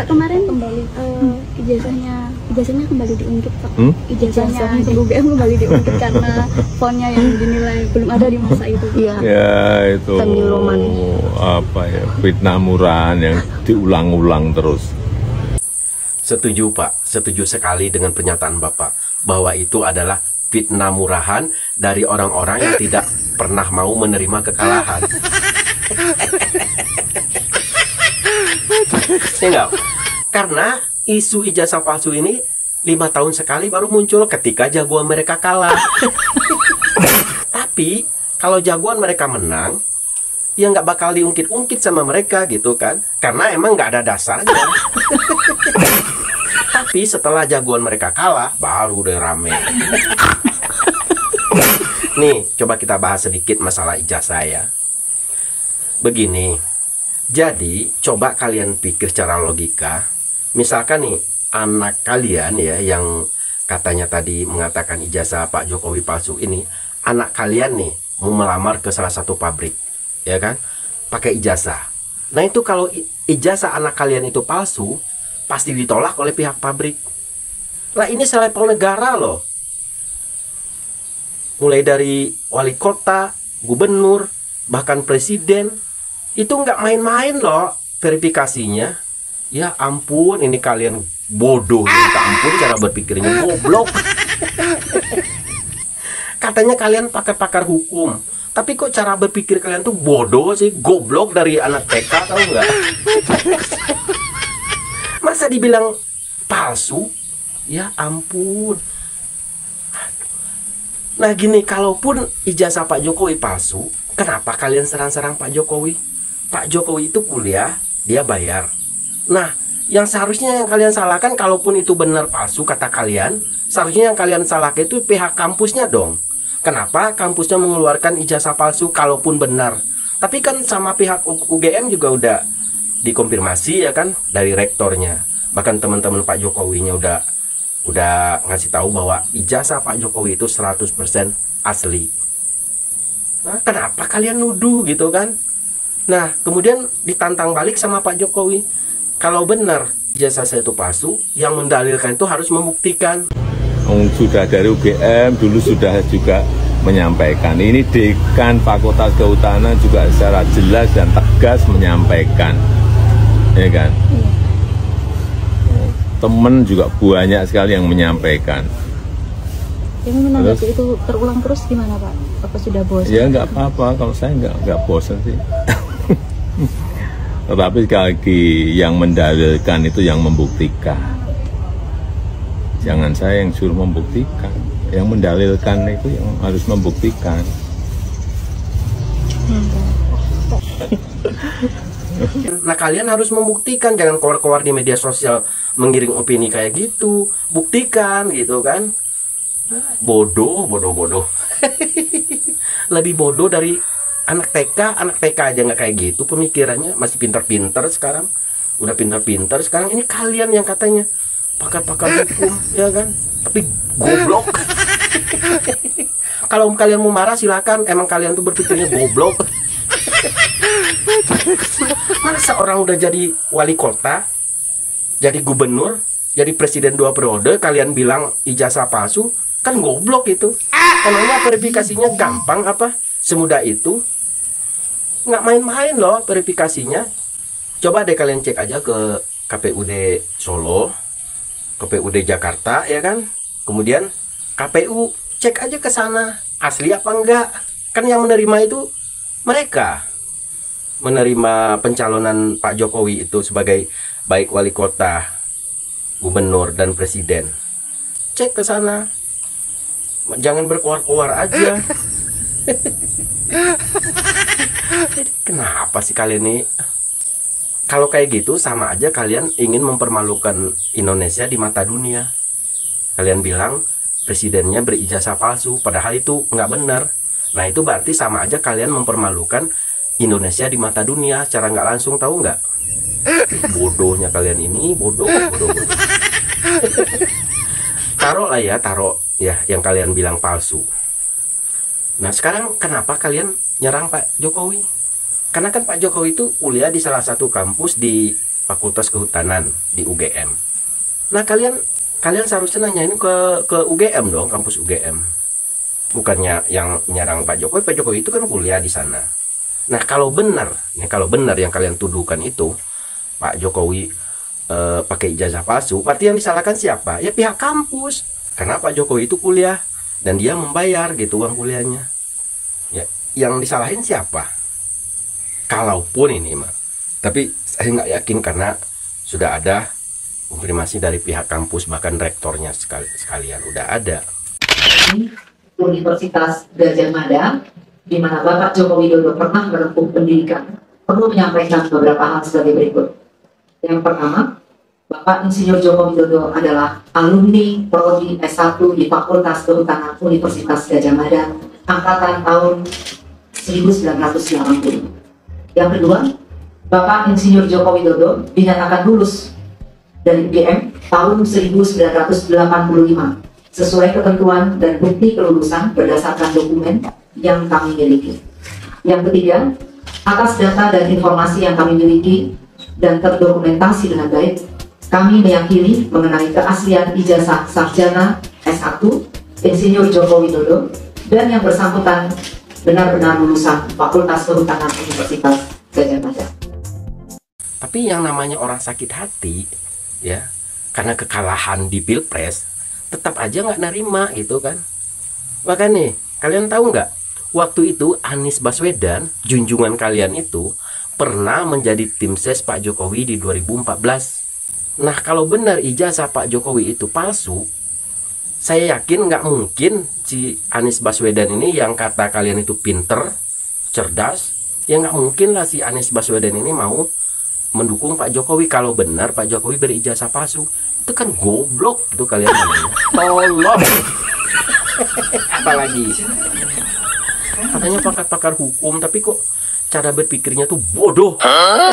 kemarin kembali ijazahnya kembali diungkit Pak. Ijazahnya di UGM kembali diungkit karena fontnya yang dinilai belum ada di masa itu. Iya. Ya itu apa ya, fitnah murahan yang diulang-ulang terus. Setuju Pak, setuju sekali dengan pernyataan Bapak bahwa itu adalah fitnah murahan dari orang-orang yang tidak pernah mau menerima kekalahan. Enggak, karena isu ijazah palsu ini 5 tahun sekali baru muncul ketika jagoan mereka kalah. Tapi kalau jagoan mereka menang, ya nggak bakal diungkit-ungkit sama mereka gitu kan, karena emang nggak ada dasarnya. Tapi setelah jagoan mereka kalah, baru deh rame. Nih, coba kita bahas sedikit masalah ijazah ya. Begini, jadi coba kalian pikir secara logika. Misalkan nih, anak kalian ya yang katanya tadi mengatakan ijazah Pak Jokowi palsu ini, anak kalian nih mau melamar ke salah satu pabrik, ya kan? Pakai ijazah. Nah itu kalau ijazah anak kalian itu palsu, pasti ditolak oleh pihak pabrik. Lah ini selevel negara loh. Mulai dari wali kota, gubernur, bahkan presiden. Itu nggak main-main loh verifikasinya. Ya ampun, ini kalian bodoh. Minta ampun cara berpikirnya, goblok. Katanya kalian pakar-pakar hukum, tapi kok cara berpikir kalian tuh bodoh sih, goblok dari anak TK, tahu nggak? Masa dibilang palsu? Ya ampun. Nah gini, kalaupun ijazah Pak Jokowi palsu, kenapa kalian serang-serang Pak Jokowi? Pak Jokowi itu kuliah, dia bayar. Nah, yang seharusnya yang kalian salahkan, kalaupun itu benar palsu kata kalian, seharusnya yang kalian salahkan itu pihak kampusnya dong. Kenapa kampusnya mengeluarkan ijazah palsu kalaupun benar? Tapi kan sama pihak UGM juga udah dikonfirmasi ya kan dari rektornya. Bahkan teman-teman Pak Jokowinya udah ngasih tahu bahwa ijazah Pak Jokowi itu 100% asli. Nah, kenapa kalian nuduh gitu kan? Nah, kemudian ditantang balik sama Pak Jokowi. Kalau benar ijazah saya itu palsu, yang mendalilkan itu harus membuktikan. Sudah dari UGM dulu sudah juga menyampaikan. Ini Dekan Fakultas Kehutanan juga secara jelas dan tegas menyampaikan. Ya kan? Temen juga banyak sekali yang menyampaikan. Yang menanggapi itu terulang terus gimana Pak? Apa sudah bosan? Ya nggak apa-apa, kalau saya nggak bosan sih. Tetapi sekali lagi yang mendalilkan itu yang membuktikan. Jangan saya yang suruh membuktikan. Yang mendalilkan itu yang harus membuktikan. Nah kalian harus membuktikan, jangan keluar-keluar di media sosial menggiring opini kayak gitu. Buktikan gitu kan. Bodoh. Lebih bodoh dari anak TK aja nggak kayak gitu pemikirannya, masih pintar-pintar sekarang. Udah pintar-pintar sekarang, ini kalian yang katanya pakar-pakar hukum ya kan, tapi goblok. Kalau kalian mau marah silakan, emang kalian tuh berpikirnya goblok. Masa orang udah jadi wali kota, jadi gubernur, jadi presiden 2 periode, kalian bilang ijazah palsu? Kan goblok itu. Emangnya verifikasinya gampang apa? Semudah itu? Nggak main-main loh verifikasinya. Coba deh kalian cek aja ke KPUD Solo, KPUD Jakarta ya kan. Kemudian KPU, cek aja ke sana asli apa enggak. Kan yang menerima itu mereka. Menerima pencalonan Pak Jokowi itu sebagai baik wali kota, gubernur dan presiden. Cek ke sana. Jangan berkuar-kuar aja. Kenapa sih kalian nih? Kalau kayak gitu sama aja kalian ingin mempermalukan Indonesia di mata dunia. Kalian bilang presidennya berijazah palsu, padahal itu nggak benar. Nah itu berarti sama aja kalian mempermalukan Indonesia di mata dunia secara nggak langsung, tahu nggak? Bodohnya kalian ini, bodoh. Taruh ya yang kalian bilang palsu. Nah sekarang kenapa kalian nyerang Pak Jokowi? Karena kan Pak Jokowi itu kuliah di salah satu kampus di Fakultas Kehutanan di UGM. Nah, kalian seharusnya nanyain ke UGM dong, kampus UGM. Bukannya yang nyerang Pak Jokowi. Pak Jokowi itu kan kuliah di sana. Nah, kalau benar yang kalian tuduhkan itu Pak Jokowi pakai ijazah palsu, berarti yang disalahkan siapa? Ya pihak kampus. Karena Pak Jokowi itu kuliah dan dia membayar gitu uang kuliahnya. Ya, yang disalahin siapa? Kalaupun ini mah. Tapi saya nggak yakin karena sudah ada konfirmasi dari pihak kampus, bahkan rektornya sekalian udah ada. Universitas Gadjah Mada, di mana Bapak Joko Widodo pernah menempuh pendidikan, perlu menyampaikan beberapa hal sebagai berikut. Yang pertama, Bapak Insinyur Joko Widodo adalah alumni Prodi S1 di Fakultas Kehutanan Universitas Gadjah Mada, angkatan tahun 1980. Yang kedua, Bapak Insinyur Joko Widodo dinyatakan lulus dari UGM tahun 1985 sesuai ketentuan dan bukti kelulusan berdasarkan dokumen yang kami miliki. Yang ketiga, atas data dan informasi yang kami miliki dan terdokumentasi dengan baik, kami meyakini mengenai keaslian ijazah sarjana S1 Insinyur Joko Widodo dan yang bersangkutan benar-benar lulusan Fakultas Kehutanan Universitas Gadjah Mada. Tapi yang namanya orang sakit hati, ya, karena kekalahan di Pilpres, tetap aja nggak nerima gitu kan. Bahkan nih, kalian tahu nggak, waktu itu Anies Baswedan, junjungan kalian itu, pernah menjadi tim ses Pak Jokowi di 2014. Nah, kalau benar ijazah Pak Jokowi itu palsu, saya yakin nggak mungkin si Anies Baswedan ini yang kata kalian itu pinter, cerdas, ya nggak mungkin lah si Anies Baswedan ini mau mendukung Pak Jokowi kalau benar Pak Jokowi berijazah palsu. Itu kan goblok itu kalian namanya. Tolong. Apalagi katanya pakar-pakar hukum, tapi kok cara berpikirnya tuh bodoh. Parah.